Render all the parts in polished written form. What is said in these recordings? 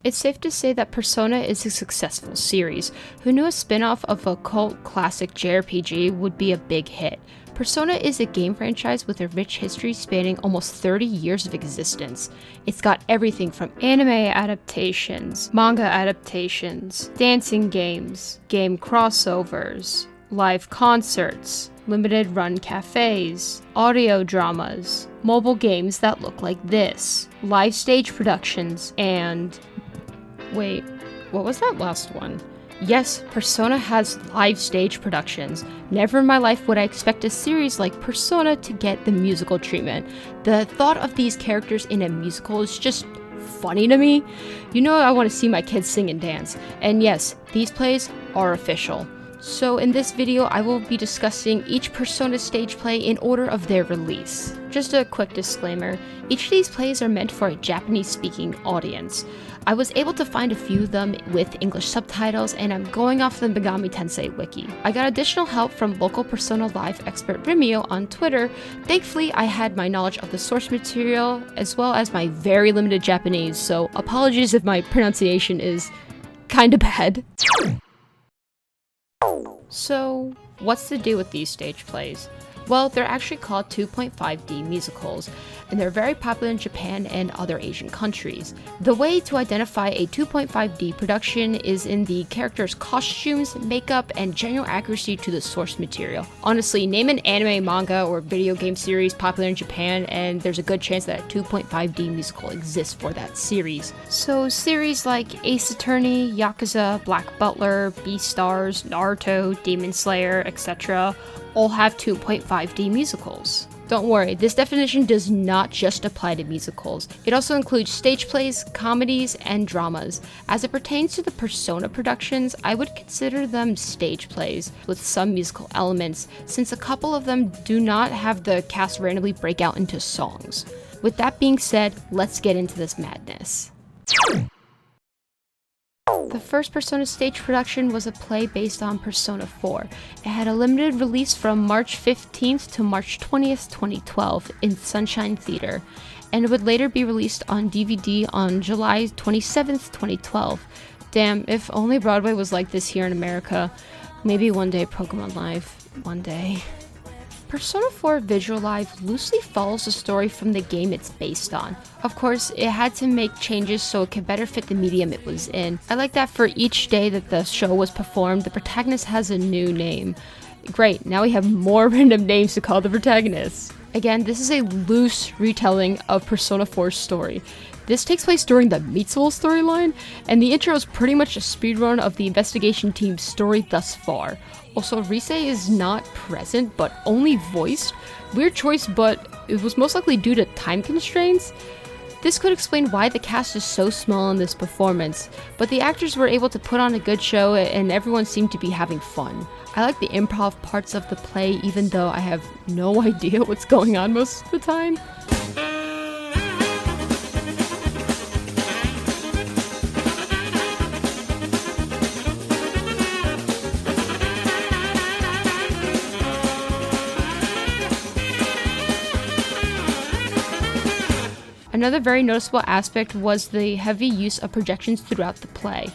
It's safe to say that Persona is a successful series. Who knew a spin-off of a cult classic JRPG would be a big hit? Persona is a game franchise with a rich history spanning almost 30 years of existence. It's got everything from anime adaptations, manga adaptations, dancing games, game crossovers, live concerts, limited run cafes, audio dramas, mobile games that look like this, live stage productions, and... wait, what was that last one? Yes, Persona has live stage productions. Never in my life would I expect a series like Persona to get the musical treatment. The thought of these characters in a musical is just funny to me. You know I want to see my kids sing and dance. And yes, these plays are official. So in this video, I will be discussing each Persona stage play in order of their release. Just a quick disclaimer, each of these plays are meant for a Japanese-speaking audience. I was able to find a few of them with English subtitles, and I'm going off the Megami Tensei Wiki. I got additional help from local Persona Live expert Rumio on Twitter. Thankfully, I had my knowledge of the source material, as well as my very limited Japanese, so apologies if my pronunciation is kinda bad. So, what's the deal with these stage plays? Well, they're actually called 2.5D musicals, and they're very popular in Japan and other Asian countries. The way to identify a 2.5D production is in the characters' costumes, makeup, and general accuracy to the source material. Honestly, name an anime, manga, or video game series popular in Japan, and there's a good chance that a 2.5D musical exists for that series. So series like Ace Attorney, Yakuza, Black Butler, Beastars, Naruto, Demon Slayer, etc. all have 2.5D musicals. Don't worry, this definition does not just apply to musicals. It also includes stage plays, comedies, and dramas. As it pertains to the Persona productions, I would consider them stage plays with some musical elements, since a couple of them do not have the cast randomly break out into songs. With that being said, let's get into this madness. The first Persona stage production was a play based on Persona 4. It had a limited release from March 15th to March 20th, 2012 in Sunshine Theater, and it would later be released on DVD on July 27th, 2012. Damn, if only Broadway was like this here in America. Maybe one day Pokemon Live. One day. Persona 4 Visualive loosely follows the story from the game it's based on. Of course, it had to make changes so it could better fit the medium it was in. I like that for each day that the show was performed, the protagonist has a new name. Great, now we have more random names to call the protagonists. Again, this is a loose retelling of Persona 4's story. This takes place during the Mitsuo storyline, and the intro is pretty much a speedrun of the investigation team's story thus far. Also, Rise is not present, but only voiced. Weird choice, but it was most likely due to time constraints. This could explain why the cast is so small in this performance, but the actors were able to put on a good show and everyone seemed to be having fun. I like the improv parts of the play even though I have no idea what's going on most of the time. Another very noticeable aspect was the heavy use of projections throughout the play.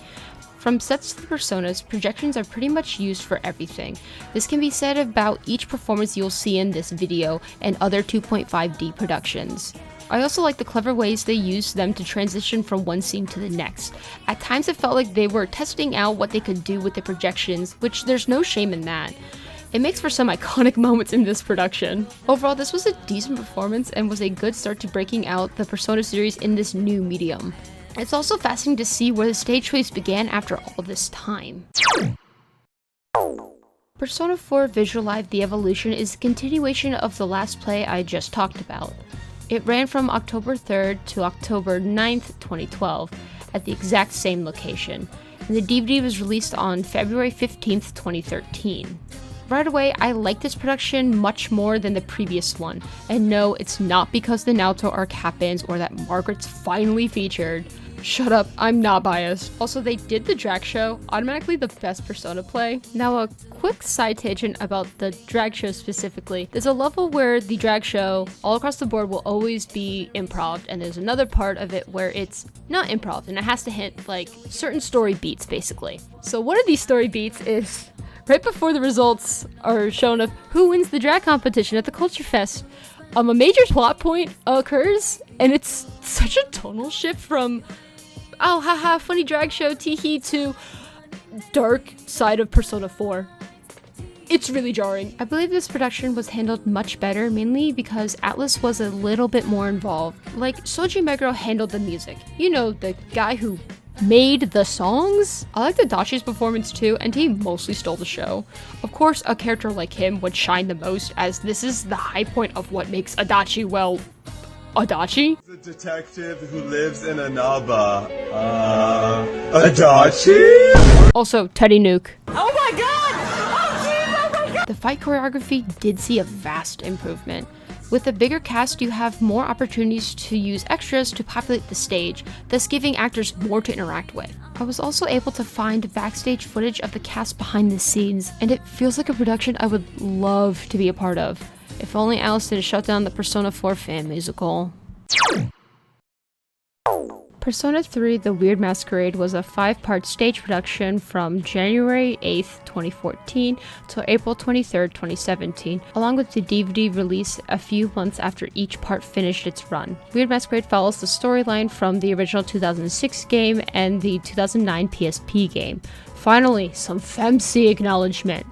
From sets to the personas, projections are pretty much used for everything. This can be said about each performance you'll see in this video and other 2.5D productions. I also like the clever ways they used them to transition from one scene to the next. At times it felt like they were testing out what they could do with the projections, which there's no shame in that. It makes for some iconic moments in this production. Overall, this was a decent performance and was a good start to breaking out the Persona series in this new medium. It's also fascinating to see where the stage plays began after all this time. Persona 4 Visualive The Evolution is a continuation of the last play I just talked about. It ran from October 3rd to October 9th, 2012, at the exact same location, and the DVD was released on February 15th, 2013. Right away, I like this production much more than the previous one, and no, it's not because the Naoto arc happens or that Margaret's finally featured. Shut up, I'm not biased. Also, they did the drag show, automatically the best Persona play. Now a quick side tangent about the drag show specifically. There's a level where the drag show, all across the board, will always be improv, and there's another part of it where it's not improv, and it has to hit like certain story beats basically. So one of these story beats is right before the results are shown of who wins the drag competition at the Culture Fest. A major plot point occurs, and it's such a tonal shift from oh haha funny drag show teehee to dark side of Persona 4. It's really jarring. I believe this production was handled much better, mainly because Atlus was a little bit more involved. Like, Soji Meguro handled the music. You know, the guy who made the songs? I liked Adachi's performance too, and he mostly stole the show. Of course, a character like him would shine the most, as this is the high point of what makes Adachi, well, Adachi? The detective who lives in Anaba. Adachi? Also, Teddy Nuke. Oh my god! Oh jeez, oh my god! The fight choreography did see a vast improvement. With a bigger cast, you have more opportunities to use extras to populate the stage, thus giving actors more to interact with. I was also able to find backstage footage of the cast behind the scenes, and it feels like a production I would love to be a part of. If only Alice didn't shut down the Persona 4 fan musical. Persona 3 The Weird Masquerade was a 5-part stage production from January 8th, 2014 to April 23rd, 2017, along with the DVD release a few months after each part finished its run. Weird Masquerade follows the storyline from the original 2006 game and the 2009 PSP game. Finally, some FEMC acknowledgement.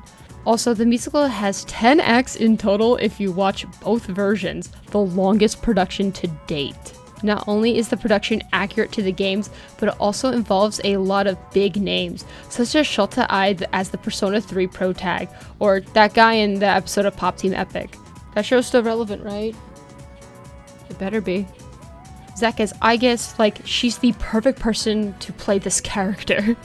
Also, the musical has 10 acts in total if you watch both versions, the longest production to date. Not only is the production accurate to the games, but it also involves a lot of big names, such as Shota Ai as the Persona 3 pro tag, or that guy in the episode of Pop Team Epic. That show's still relevant, right? It better be. Zaka's, I guess, like, she's the perfect person to play this character.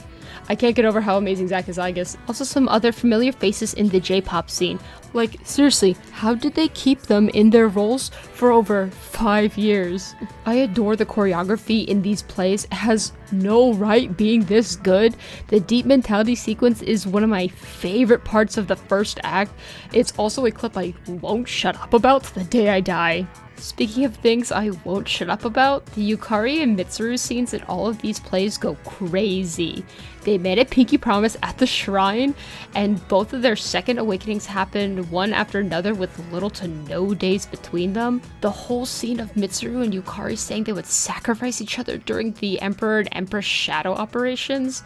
I can't get over how amazing Zack is, I guess. Also some other familiar faces in the J-pop scene. Like, seriously, how did they keep them in their roles for over 5 years? I adore the choreography in these plays. It has no right being this good. The deep mentality sequence is one of my favorite parts of the first act. It's also a clip I won't shut up about to the day I die. Speaking of things I won't shut up about, the Yukari and Mitsuru scenes in all of these plays go crazy. They made a pinky promise at the shrine, and both of their second awakenings happened one after another with little to no days between them. The whole scene of Mitsuru and Yukari saying they would sacrifice each other during the Emperor and Empress shadow operations.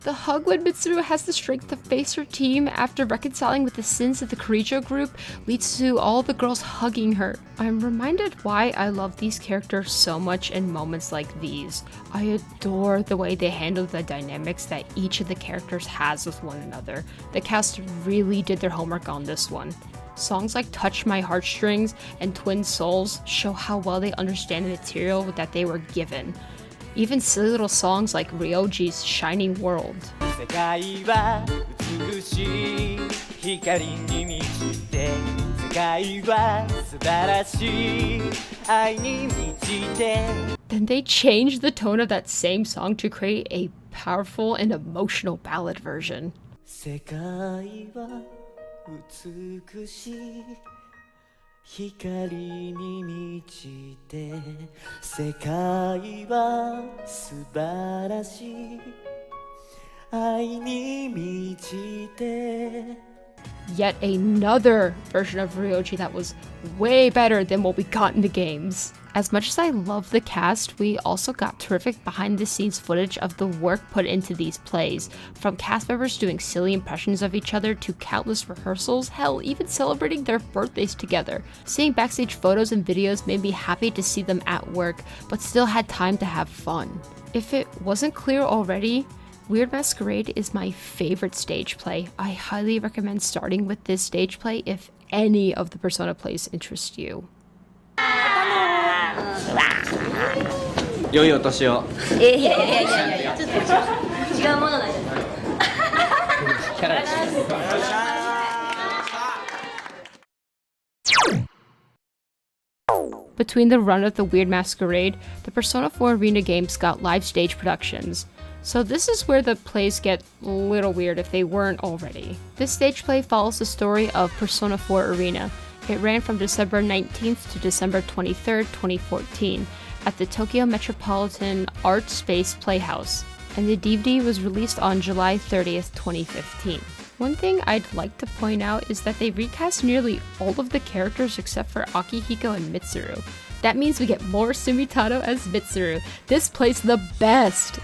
The hug when Mitsuru has the strength to face her team after reconciling with the sins of the Kirijo group leads to all the girls hugging her. I'm reminded why I love these characters so much in moments like these. I adore the way they handle the dynamics that each of the characters has with one another. The cast really did their homework on this one. Songs like Touch My Heartstrings and Twin Souls show how well they understand the material that they were given. Even silly little songs like Ryoji's Shining World. Then they changed the tone of that same song to create a powerful and emotional ballad version. Yet another version of Ryoji that was way better than what we got in the games. As much as I love the cast, we also got terrific behind the scenes footage of the work put into these plays, from cast members doing silly impressions of each other to countless rehearsals, hell, even celebrating their birthdays together. Seeing backstage photos and videos made me happy to see them at work, but still had time to have fun. If it wasn't clear already, Weird Masquerade is my favorite stage play. I highly recommend starting with this stage play if any of the Persona plays interest you. 良いお年を。いやいやいやいやいや、ちょっと違うものなんじゃないキャラです。Between the run of the Weird Masquerade, the Persona 4 Arena games got live stage productions. So this is where the plays get a little weird if they weren't already. This stage play follows the story of Persona 4 Arena. It ran from December 19th to December 23rd, 2014 at the Tokyo Metropolitan Art Space Playhouse, and the DVD was released on July 30th, 2015. One thing I'd like to point out is that they recast nearly all of the characters except for Akihiko and Mitsuru. That means we get more Sumitaro as Mitsuru. This play's the best!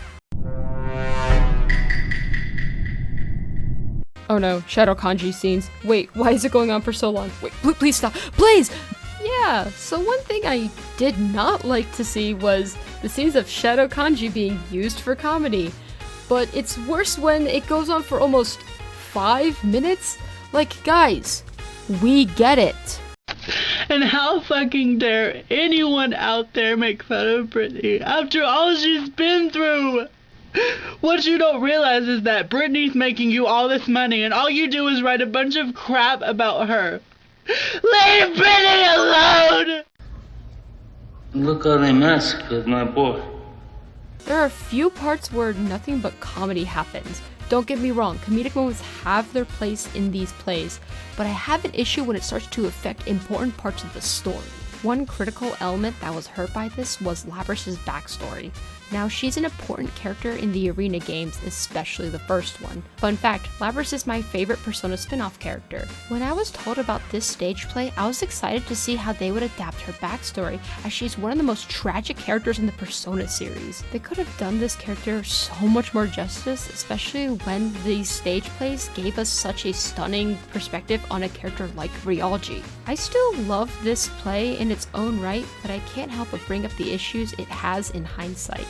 Oh no, shadow kanji scenes. Wait, why is it going on for so long? Wait, please stop, please! Yeah, so one thing I did not like to see was the scenes of shadow kanji being used for comedy. But it's worse when it goes on for almost 5 minutes? Like, guys, we get it. And how fucking dare anyone out there make fun of Britney after all she's been through? What you don't realize is that Britney's making you all this money and all you do is write a bunch of crap about her. Leave Britney alone! Look how they mess with my boy. There are a few parts where nothing but comedy happens. Don't get me wrong, comedic moments have their place in these plays, but I have an issue when it starts to affect important parts of the story. One critical element that was hurt by this was Labrys's backstory. Now, she's an important character in the Arena games, especially the first one. Fun fact, Labrys is my favorite Persona spin-off character. When I was told about this stage play, I was excited to see how they would adapt her backstory, as she's one of the most tragic characters in the Persona series. They could have done this character so much more justice, especially when these stage plays gave us such a stunning perspective on a character like Ryoji. I still love this play in its own right, but I can't help but bring up the issues it has in hindsight.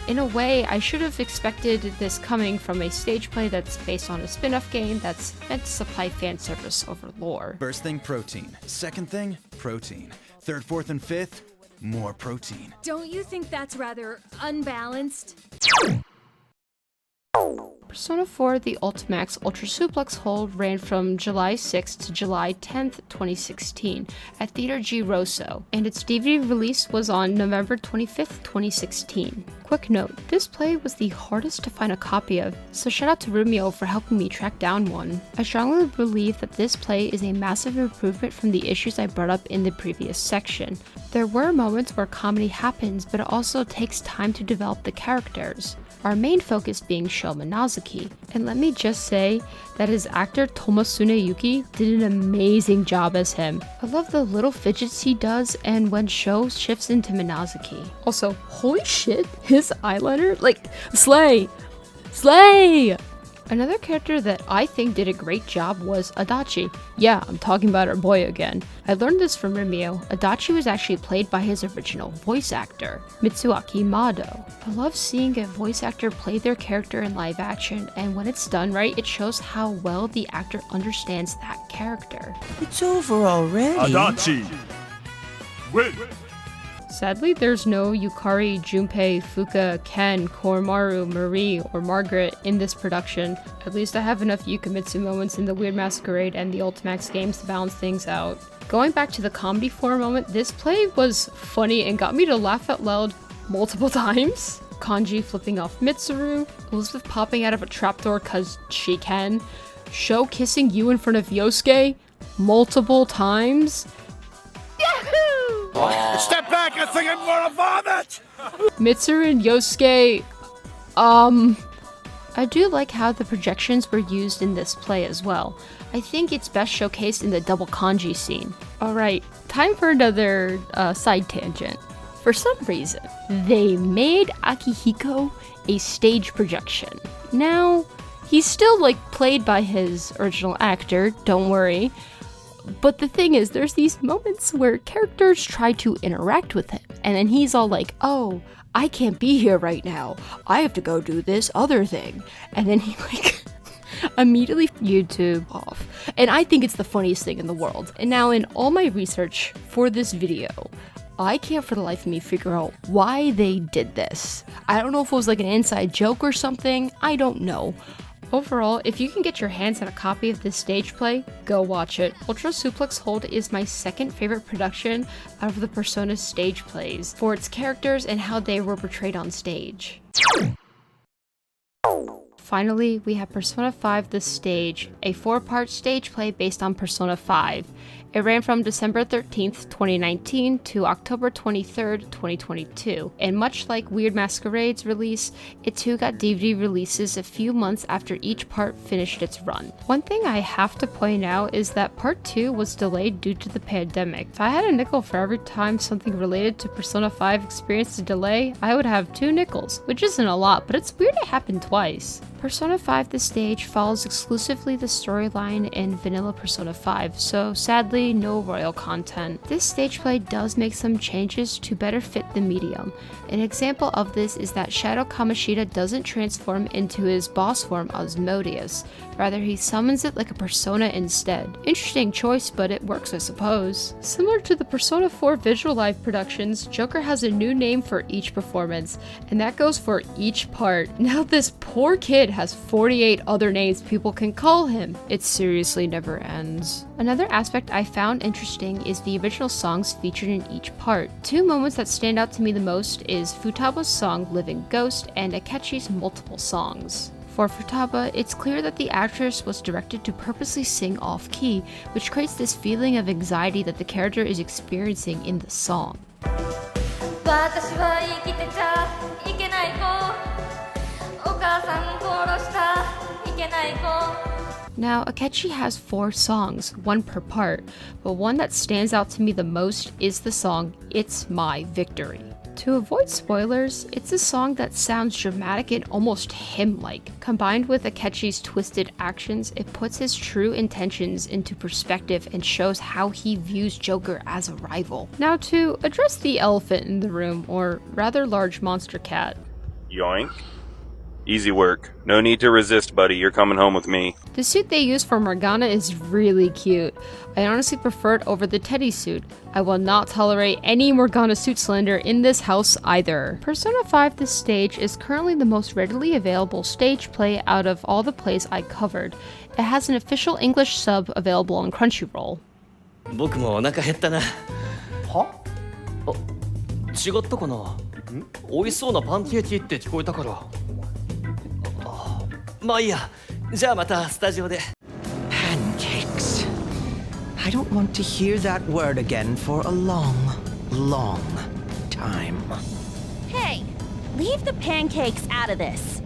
In a way, I should have expected this coming from a stage play that's based on a spin-off game that's meant to supply fan service over lore. First thing, protein. Second thing, protein. Third, fourth, and fifth, more protein. Don't you think that's rather unbalanced? Persona 4 The Ultimax Ultra Suplex Hold ran from July 6th to July 10th, 2016 at Theater G Rosso, and its DVD release was on November 25th, 2016. Quick note, this play was the hardest to find a copy of, so shout out to Rumio for helping me track down one. I strongly believe that this play is a massive improvement from the issues I brought up in the previous section. There were moments where comedy happens, but it also takes time to develop the characters, our main focus being Sho Minazaki. And let me just say that his actor Tomasune Yuki did an amazing job as him. I love the little fidgets he does and when Sho shifts into Minazaki. Also, holy shit, his eyeliner, like, slay! Slay! Another character that I think did a great job was Adachi. Yeah, I'm talking about our boy again. I learned this from Rumio. Adachi was actually played by his original voice actor, Mitsuaki Mado. I love seeing a voice actor play their character in live action, and when it's done right, it shows how well the actor understands that character. It's over already. Adachi! Win! Sadly, there's no Yukari, Junpei, Fuka, Ken, Koromaru, Marie, or Margaret in this production. At least I have enough Yukamitsu moments in the Weird Masquerade and the Ultimax games to balance things out. Going back to the comedy for a moment, this play was funny and got me to laugh out loud multiple times. Kanji flipping off Mitsuru, Elizabeth popping out of a trapdoor cause she can, Sho kissing you in front of Yosuke multiple times. Step back, I think I'm gonna vomit! Mitsuru and Yosuke, I do like how the projections were used in this play as well. I think it's best showcased in the double kanji scene. Alright, time for another side tangent. For some reason, they made Akihiko a stage projection. Now, he's still played by his original actor, don't worry. But the thing is, there's these moments where characters try to interact with him, and then he's all like, oh, I can't be here right now. I have to go do this other thing. And then he immediately YouTube off. And I think it's the funniest thing in the world. And now in all my research for this video, I can't for the life of me figure out why they did this. I don't know if it was an inside joke or something. I don't know. Overall, if you can get your hands on a copy of this stage play, go watch it. Ultra Suplex Hold is my second favorite production out of the Persona stage plays, for its characters and how they were portrayed on stage. Finally, we have Persona 5 The Stage, a 4-part stage play based on Persona 5. It ran from December 13th, 2019 to October 23rd, 2022, and much like Weird Masquerade's release, it too got DVD releases a few months after each part finished its run. One thing I have to point out is that part 2 was delayed due to the pandemic. If I had a nickel for every time something related to Persona 5 experienced a delay, I would have 2 nickels, which isn't a lot, but it's weird it happened twice. Persona 5 The Stage follows exclusively the storyline in vanilla Persona 5, so sadly no royal content. This stage play does make some changes to better fit the medium. An example of this is that Shadow Kamoshida doesn't transform into his boss form Osmodeus, rather he summons it like a persona instead. Interesting choice, but it works I suppose. Similar to the Persona 4 Visualive productions, Joker has a new name for each performance, and that goes for each part. Now this poor kid has 48 other names people can call him. It seriously never ends. Another aspect I found interesting is the original songs featured in each part. 2 moments that stand out to me the most is Futaba's song Living Ghost and Akechi's multiple songs. For Futaba, it's clear that the actress was directed to purposely sing off-key, which creates this feeling of anxiety that the character is experiencing in the song. Now, Akechi has 4 songs, 1 per part, but one that stands out to me the most is the song It's My Victory. To avoid spoilers, it's a song that sounds dramatic and almost hymn-like. Combined with Akechi's twisted actions, it puts his true intentions into perspective and shows how he views Joker as a rival. Now to address the elephant in the room, or rather large monster cat. Yoink. Easy work. No need to resist, buddy. You're coming home with me. The suit they use for Morgana is really cute. I honestly prefer it over the Teddy suit. I will not tolerate any Morgana suit slander in this house either. Persona 5 The Stage is currently the most readily available stage play out of all the plays I covered. It has an official English sub available on Crunchyroll. 僕もお腹減ったな。は？違ったかな？美味しそうなパンケーキって聞こえたから。まあいいや。じゃあまたスタジオで。Pancakes. I don't want to hear that word again for a long, long time. Hey, leave the pancakes out of this.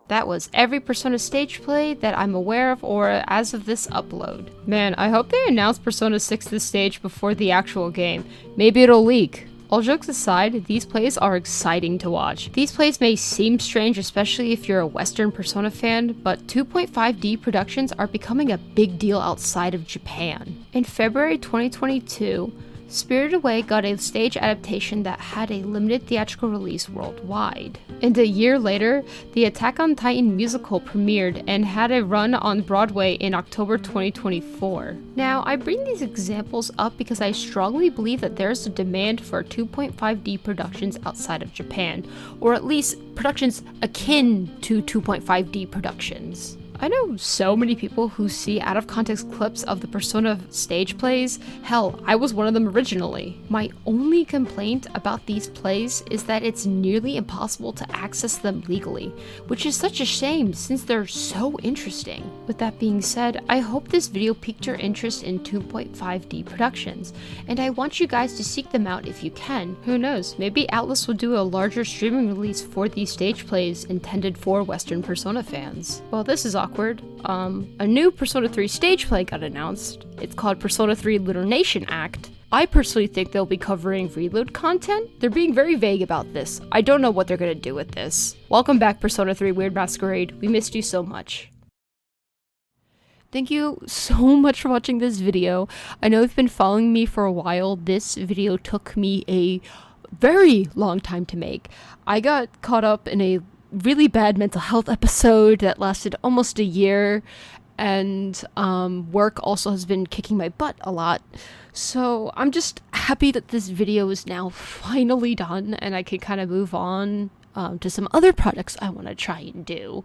That was every Persona stage play that I'm aware of or as of this upload. Man, I hope they announce Persona 6 this stage before the actual game. Maybe it'll leak. All jokes aside, these plays are exciting to watch. These plays may seem strange, especially if you're a Western Persona fan, but 2.5D productions are becoming a big deal outside of Japan. In February 2022, Spirited Away got a stage adaptation that had a limited theatrical release worldwide. And a year later, the Attack on Titan musical premiered and had a run on Broadway in October 2024. Now, I bring these examples up because I strongly believe that there's a demand for 2.5D productions outside of Japan, or at least productions akin to 2.5D productions. I know so many people who see out of context clips of the Persona stage plays. Hell, I was one of them originally. My only complaint about these plays is that it's nearly impossible to access them legally, which is such a shame since they're so interesting. With that being said, I hope this video piqued your interest in 2.5D productions, and I want you guys to seek them out if you can. Who knows, maybe Atlas will do a larger streaming release for these stage plays intended for Western Persona fans. Well, this is awkward. A new Persona 3 stage play got announced. It's called Persona 3 Lunation Act. I personally think they'll be covering reload content. They're being very vague about this. I don't know what they're gonna do with this. Welcome back, Persona 3 Weird Masquerade. We missed you so much. Thank you so much for watching this video. I know you've been following me for a while. This video took me a very long time to make. I got caught up in a really bad mental health episode that lasted almost a year, and work also has been kicking my butt a lot. So I'm just happy that this video is now finally done and I can kind of move on. to some other projects I want to try and do.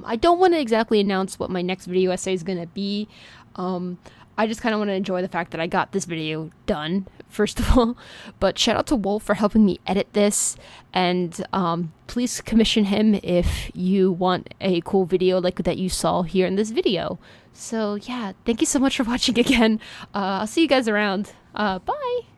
I don't want to exactly announce what my next video essay is going to be. I just kind of want to enjoy the fact that I got this video done, first of all. But shout out to Wolf for helping me edit this. And please commission him if you want a cool video like that you saw here in this video. So yeah, thank you so much for watching again. I'll see you guys around. Bye!